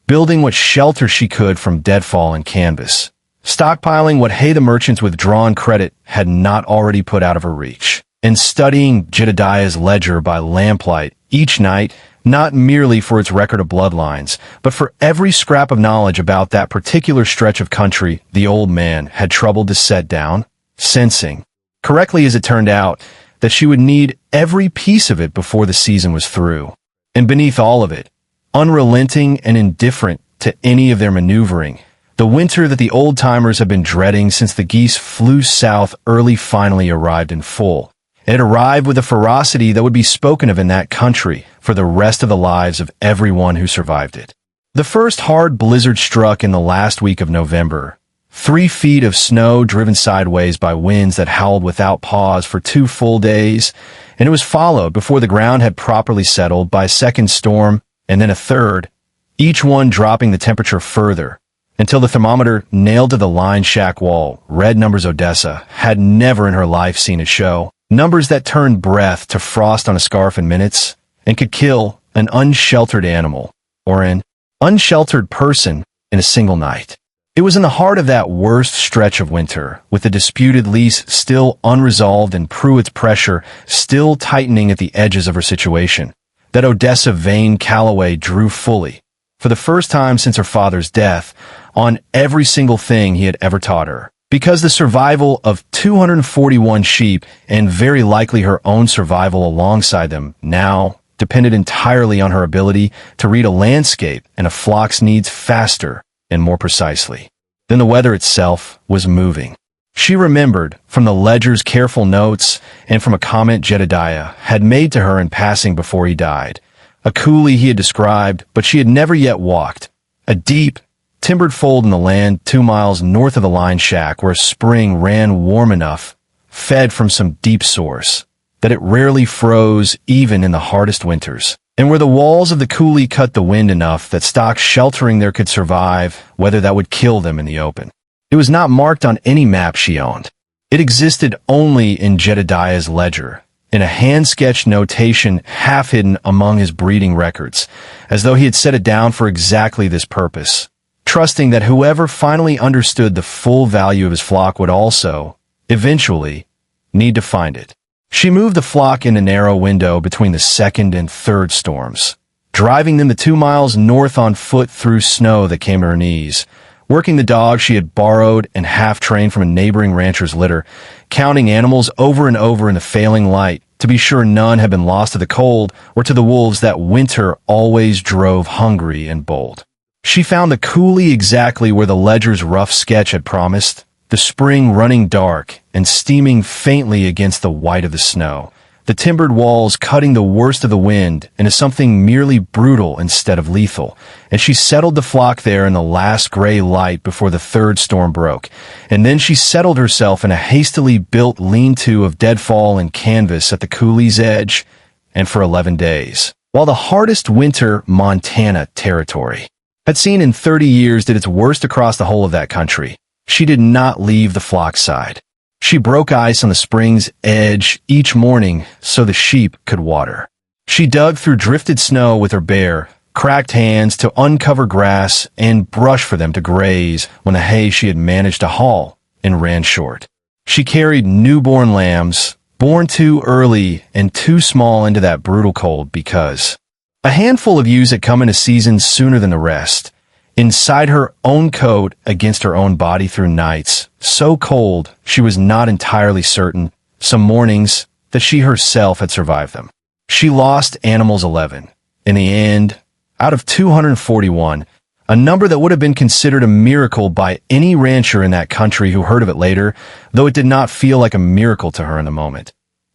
building what shelter she could from deadfall and canvas, stockpiling what hay the merchants with drawn credit had not already put out of her reach, and studying Jedediah's ledger by lamplight each night, not merely for its record of bloodlines, but for every scrap of knowledge about that particular stretch of country the old man had troubled to set down, sensing, correctly as it turned out, that she would need every piece of it before the season was through. And beneath all of it, unrelenting and indifferent to any of their maneuvering, the winter that the old-timers had been dreading since the geese flew south early finally arrived in full. It had arrived with a ferocity that would be spoken of in that country for the rest of the lives of everyone who survived it. The first hard blizzard struck in the last week of November. 3 feet of snow driven sideways by winds that howled without pause for 2 full days, and it was followed, before the ground had properly settled, by a second storm, and then a third, each one dropping the temperature further, until the thermometer nailed to the line shack wall. Red numbers Odessa had never in her life seen it show. Numbers that turned breath to frost on a scarf in minutes, and could kill an unsheltered animal, or an unsheltered person, in a single night. It was in the heart of that worst stretch of winter, with the disputed lease still unresolved and Pruitt's pressure still tightening at the edges of her situation, that Odessa Vane Calloway drew fully, for the first time since her father's death, on every single thing he had ever taught her. Because the survival of 241 sheep, and very likely her own survival alongside them, now depended entirely on her ability to read a landscape and a flock's needs faster and more precisely than the weather itself was moving. She remembered, from the ledger's careful notes and from a comment Jedediah had made to her in passing before he died, a coulee he had described but she had never yet walked, a deep, timbered fold in the land 2 miles north of the line shack, where a spring ran warm enough, fed from some deep source, that it rarely froze even in the hardest winters, and where the walls of the coulee cut the wind enough that stock sheltering there could survive, whether that would kill them in the open. It was not marked on any map she owned. It existed only in Jedediah's ledger, in a hand-sketched notation half hidden among his breeding records, as though he had set it down for exactly this purpose, trusting that whoever finally understood the full value of his flock would also, eventually, need to find it. She moved the flock in a narrow window between the second and third storms, driving them the 2 miles north on foot through snow that came to her knees, working the dog she had borrowed and half-trained from a neighboring rancher's litter, counting animals over and over in the failing light to be sure none had been lost to the cold or to the wolves that winter always drove hungry and bold. She found the coulee exactly where the ledger's rough sketch had promised, the spring running dark and steaming faintly against the white of the snow, the timbered walls cutting the worst of the wind into something merely brutal instead of lethal, and she settled the flock there in the last gray light before the third storm broke, and then she settled herself in a hastily built lean-to of deadfall and canvas at the coulee's edge, and for 11 days, while the hardest winter Montana territory had seen in 30 years did its worst across the whole of that country, she did not leave the flock's side. She broke ice on the spring's edge each morning so the sheep could water. She dug through drifted snow with her bare, cracked hands to uncover grass and brush for them to graze when the hay she had managed to haul and ran short. She carried newborn lambs, born too early and too small into that brutal cold because a handful of ewes had come into season sooner than the rest, inside her own coat against her own body through nights so cold she was not entirely certain some mornings that she herself had survived them. She lost animals 11. In the end, out of 241, a number that would have been considered a miracle by any rancher in that country who heard of it later, though it did not feel like a miracle to her in the moment.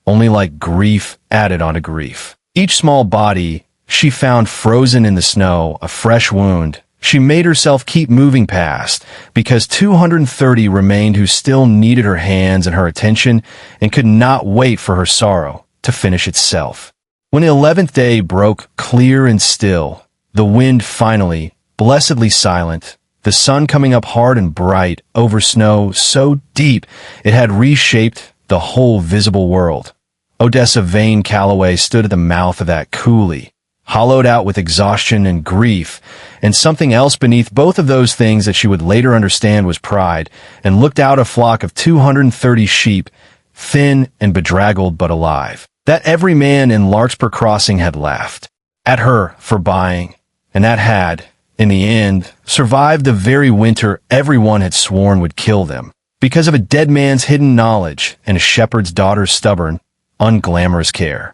Only like grief added onto grief. Each small body she found frozen in the snow, a fresh wound, she made herself keep moving past, because 230 remained who still needed her hands and her attention and could not wait for her sorrow to finish itself. When the 11th day broke clear and still, the wind finally, blessedly silent, the sun coming up hard and bright over snow so deep it had reshaped the whole visible world, Odessa Vane Calloway stood at the mouth of that coulee, hollowed out with exhaustion and grief, and something else beneath both of those things that she would later understand was pride, and looked out a flock of 230 sheep, thin and bedraggled but alive, that every man in Larkspur Crossing had laughed at her for buying, and that had, in the end, survived the very winter everyone had sworn would kill them, because of a dead man's hidden knowledge and a shepherd's daughter's stubborn, unglamorous care.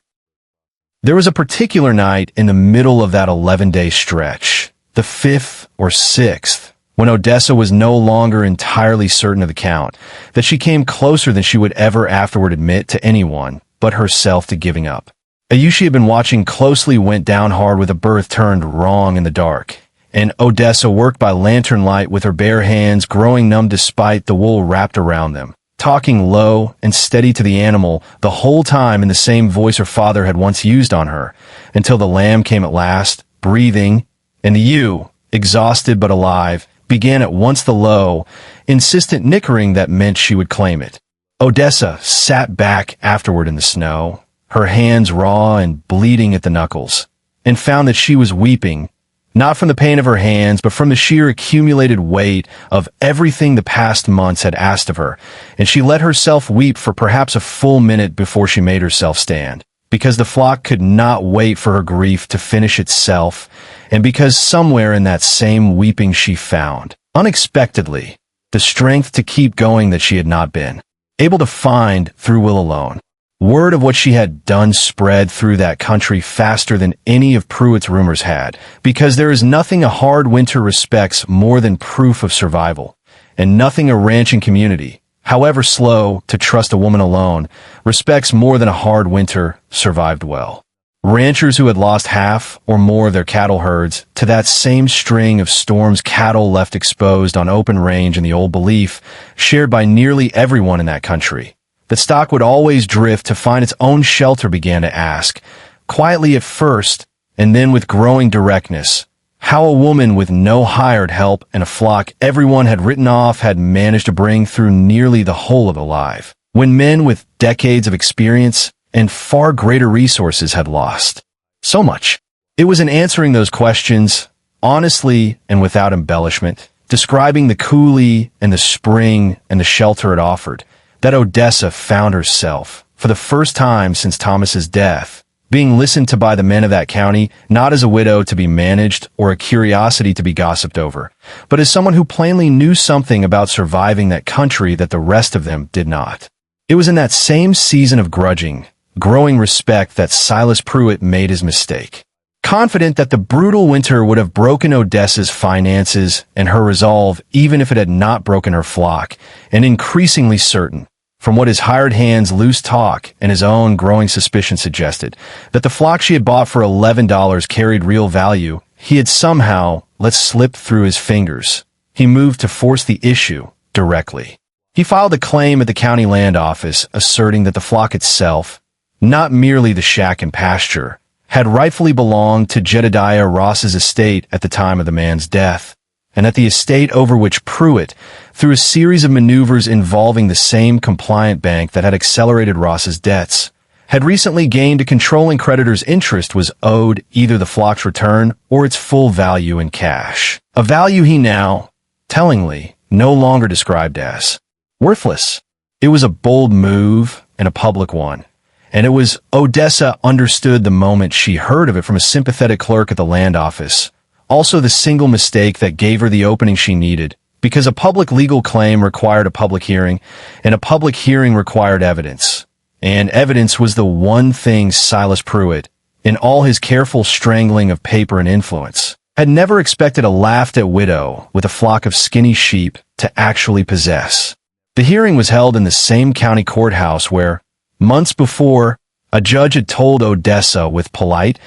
There was a particular night in the middle of that 11-day stretch, the 5th or 6th, when Odessa was no longer entirely certain of the count, that she came closer than she would ever afterward admit to anyone but herself to giving up. A ewe she had been watching closely went down hard with a birth turned wrong in the dark, and Odessa worked by lantern light with her bare hands growing numb despite the wool wrapped around them, talking low and steady to the animal the whole time in the same voice her father had once used on her, until the lamb came at last, breathing, and the ewe, exhausted but alive, began at once the low, insistent nickering that meant she would claim it. Odessa sat back afterward in the snow, her hands raw and bleeding at the knuckles, and found that she was weeping, not from the pain of her hands, but from the sheer accumulated weight of everything the past months had asked of her, and she let herself weep for perhaps a full minute before she made herself stand, because the flock could not wait for her grief to finish itself, and because somewhere in that same weeping she found, unexpectedly, the strength to keep going that she had not been able to find through will alone. Word of what she had done spread through that country faster than any of Pruitt's rumors had, because there is nothing a hard winter respects more than proof of survival, and nothing a ranching community, however slow to trust a woman alone, respects more than a hard winter survived well. Ranchers who had lost half or more of their cattle herds to that same string of storms cattle left exposed on open range in the old belief, shared by nearly everyone in that country, that stock would always drift to find its own shelter, began to ask, quietly at first, and then with growing directness, how a woman with no hired help and a flock everyone had written off had managed to bring through nearly the whole of it alive, when men with decades of experience and far greater resources had lost so much. It was in answering those questions, honestly and without embellishment, describing the coulee and the spring and the shelter it offered, that Odessa found herself, for the first time since Thomas's death, being listened to by the men of that county, not as a widow to be managed or a curiosity to be gossiped over, but as someone who plainly knew something about surviving that country that the rest of them did not. It was in that same season of grudging, growing respect that Silas Pruitt made his mistake. Confident that the brutal winter would have broken Odessa's finances and her resolve even if it had not broken her flock, and increasingly certain, from what his hired hand's loose talk and his own growing suspicion suggested, that the flock she had bought for $11 carried real value, he had somehow let slip through his fingers. He moved to force the issue directly. He filed a claim at the county land office asserting that the flock itself, not merely the shack and pasture, had rightfully belonged to Jedediah Ross's estate at the time of the man's death, and that the estate over which Pruitt, through a series of maneuvers involving the same compliant bank that had accelerated Ross's debts, had recently gained a controlling creditor's interest, was owed either the flock's return or its full value in cash, a value he now, tellingly, no longer described as worthless. It was a bold move and a public one, and it was Odessa understood the moment she heard of it from a sympathetic clerk at the land office, also the single mistake that gave her the opening she needed, because a public legal claim required a public hearing, and a public hearing required evidence, And evidence was the one thing Silas Pruitt, in all his careful strangling of paper and influence, had never expected a laughed-at widow with a flock of skinny sheep to actually possess. The hearing was held in the same county courthouse where, months before, a judge had told Odessa with polite,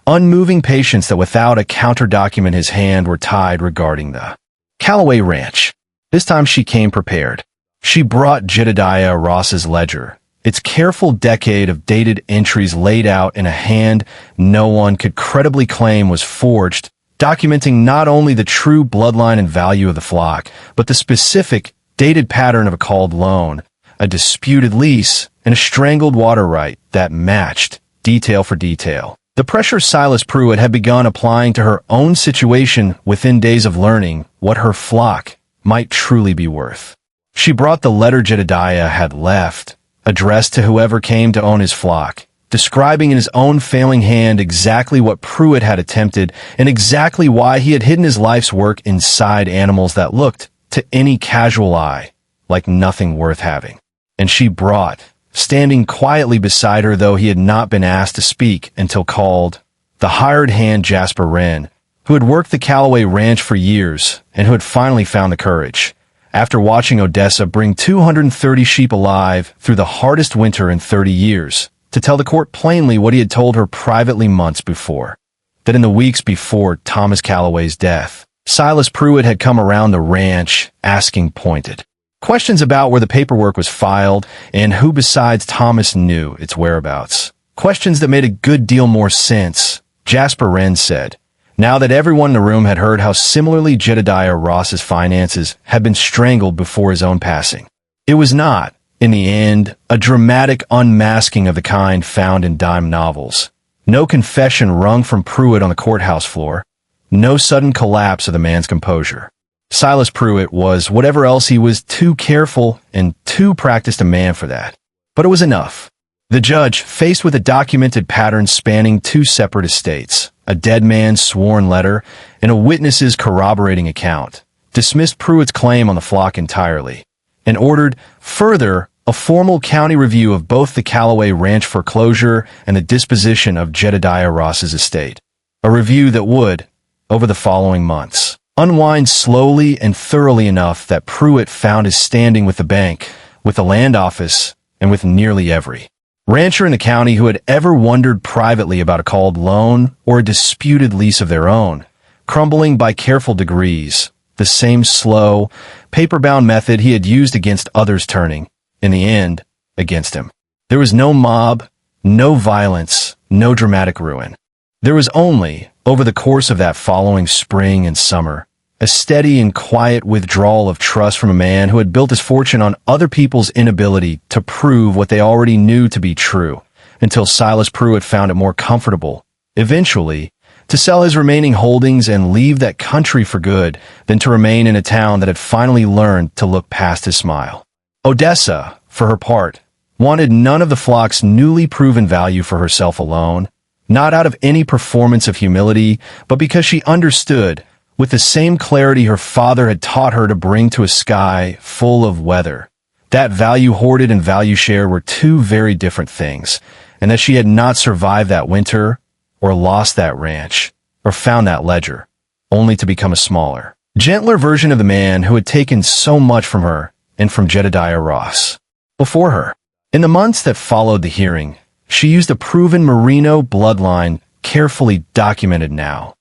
unmoving patience that without a counter-document his hands were tied regarding the Callaway Ranch. This time she came prepared. She brought Jedediah Ross's ledger, its careful decade of dated entries laid out in a hand no one could credibly claim was forged, documenting not only the true bloodline and value of the flock, but the specific, dated pattern of a called loan, a disputed lease, and a strangled water right that matched, detail for detail. The pressure Silas Pruitt had begun applying to her own situation within days of learning what her flock might truly be worth. She brought the letter Jedediah had left, addressed to whoever came to own his flock, describing in his own failing hand exactly what Pruitt had attempted and exactly why he had hidden his life's work inside animals that looked, to any casual eye, like nothing worth having. And she brought, standing quietly beside her though he had not been asked to speak until called, the hired hand Jasper Wren, who had worked the Callaway Ranch for years and who had finally found the courage, after watching Odessa bring 230 sheep alive through the hardest winter in 30 years, to tell the court plainly what he had told her privately months before, that in the weeks before Thomas Callaway's death, Silas Pruitt had come around the ranch asking pointed questions about where the paperwork was filed and who besides Thomas knew its whereabouts. Questions that made a good deal more sense, Jasper Wren said, now that everyone in the room had heard how similarly Jedediah Ross's finances had been strangled before his own passing. It was not, in the end, a dramatic unmasking of the kind found in dime novels. No confession wrung from Pruitt on the courthouse floor. No sudden collapse of the man's composure. Silas Pruitt was whatever else he was too careful and too practiced a man for that. But it was enough. The judge, faced with a documented pattern spanning two separate estates, a dead man's sworn letter, and a witness's corroborating account, dismissed Pruitt's claim on the flock entirely, and ordered, further, a formal county review of both the Callaway Ranch foreclosure and the disposition of Jedediah Ross's estate. A review that would, over the following months, unwind slowly and thoroughly enough that Pruitt found his standing with the bank, with the land office, and with nearly every rancher in the county who had ever wondered privately about a called loan or a disputed lease of their own, crumbling by careful degrees, the same slow, paper-bound method he had used against others turning, in the end, against him. There was no mob, no violence, no dramatic ruin. There was only, over the course of that following spring and summer, a steady and quiet withdrawal of trust from a man who had built his fortune on other people's inability to prove what they already knew to be true, until Silas Pruitt found it more comfortable, eventually, to sell his remaining holdings and leave that country for good than to remain in a town that had finally learned to look past his smile. Odessa, for her part, wanted none of the flock's newly proven value for herself alone, not out of any performance of humility, but because she understood, with the same clarity her father had taught her to bring to a sky full of weather, that value hoarded and value shared were two very different things, and that she had not survived that winter, or lost that ranch, or found that ledger, only to become a smaller, gentler version of the man who had taken so much from her and from Jedediah Ross before her. In the months that followed the hearing, she used a proven Merino bloodline, carefully documented now,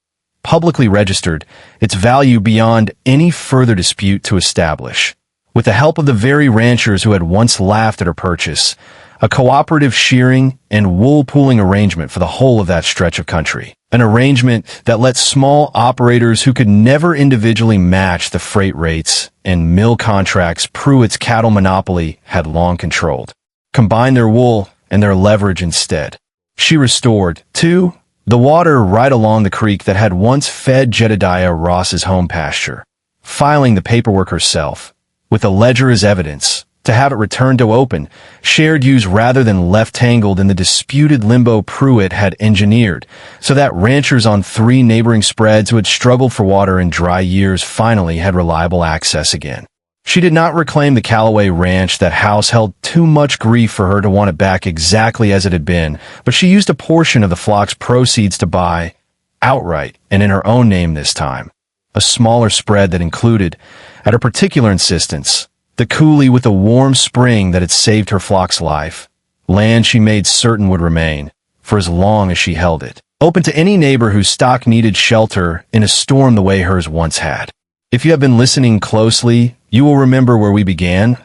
publicly registered, its value beyond any further dispute to establish, with the help of the very ranchers who had once laughed at her purchase, a cooperative shearing and wool pooling arrangement for the whole of that stretch of country. An arrangement that let small operators who could never individually match the freight rates and mill contracts Pruitt's cattle monopoly had long controlled, combine their wool and their leverage instead. She restored, too, the water right along the creek that had once fed Jedediah Ross's home pasture, filing the paperwork herself, with the ledger as evidence, to have it returned to open, shared use rather than left tangled in the disputed limbo Pruitt had engineered, so that ranchers on 3 neighboring spreads who had struggled for water in dry years finally had reliable access again. She did not reclaim the Callaway ranch. That house held too much grief for her to want it back exactly as it had been, but she used a portion of the flock's proceeds to buy, outright and in her own name this time, a smaller spread that included, at her particular insistence, the coulee with the warm spring that had saved her flock's life, land she made certain would remain, for as long as she held it, open to any neighbor whose stock needed shelter in a storm the way hers once had. If you have been listening closely, you will remember where we began.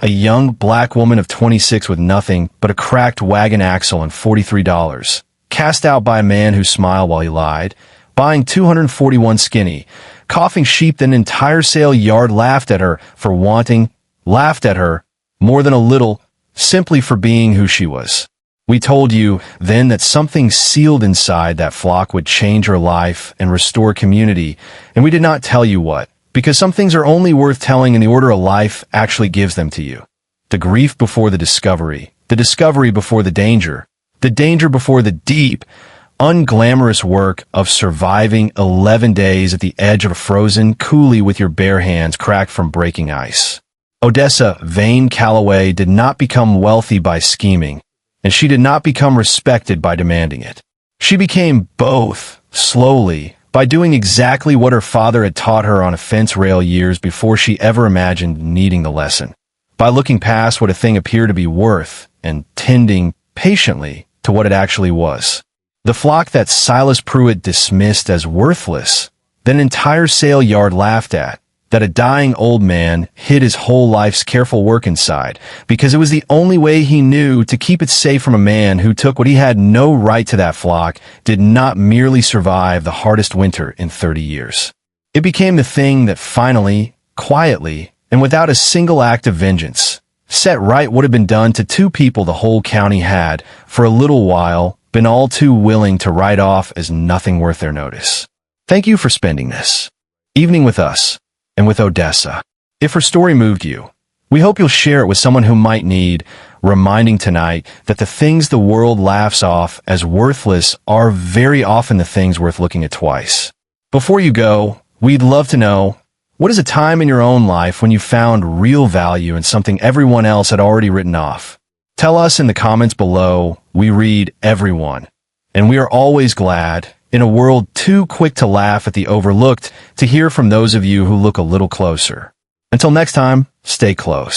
A young black woman of 26 with nothing but a cracked wagon axle and $43, cast out by a man who smiled while he lied, buying 241 skinny, coughing sheep. That an entire sale yard laughed at her for wanting, laughed at her more than a little, simply for being who she was. We told you then that something sealed inside that flock would change her life and restore community, and we did not tell you what, because some things are only worth telling in the order of life actually gives them to you. The grief before the discovery before the danger before the deep, unglamorous work of surviving 11 days at the edge of a frozen coulee with your bare hands cracked from breaking ice. Odessa Vane Callaway did not become wealthy by scheming, and she did not become respected by demanding it. She became both, slowly, by doing exactly what her father had taught her on a fence rail years before she ever imagined needing the lesson. By looking past what a thing appeared to be worth and tending patiently to what it actually was. The flock that Silas Pruitt dismissed as worthless, that an entire sale yard laughed at, that a dying old man hid his whole life's careful work inside, because it was the only way he knew to keep it safe from a man who took what he had no right to. That flock did not merely survive the hardest winter in 30 years. It became the thing that finally, quietly, and without a single act of vengeance, set right what had been done to two people the whole county had, for a little while, been all too willing to write off as nothing worth their notice. Thank you for spending this evening with us and with Odessa. If her story moved you, we hope you'll share it with someone who might need reminding tonight that the things the world laughs off as worthless are very often the things worth looking at twice. Before you go, we'd love to know, what is a time in your own life when you found real value in something everyone else had already written off? Tell us in the comments below. We read everyone, and we are always glad, in a world too quick to laugh at the overlooked, to hear from those of you who look a little closer. Until next time, stay close.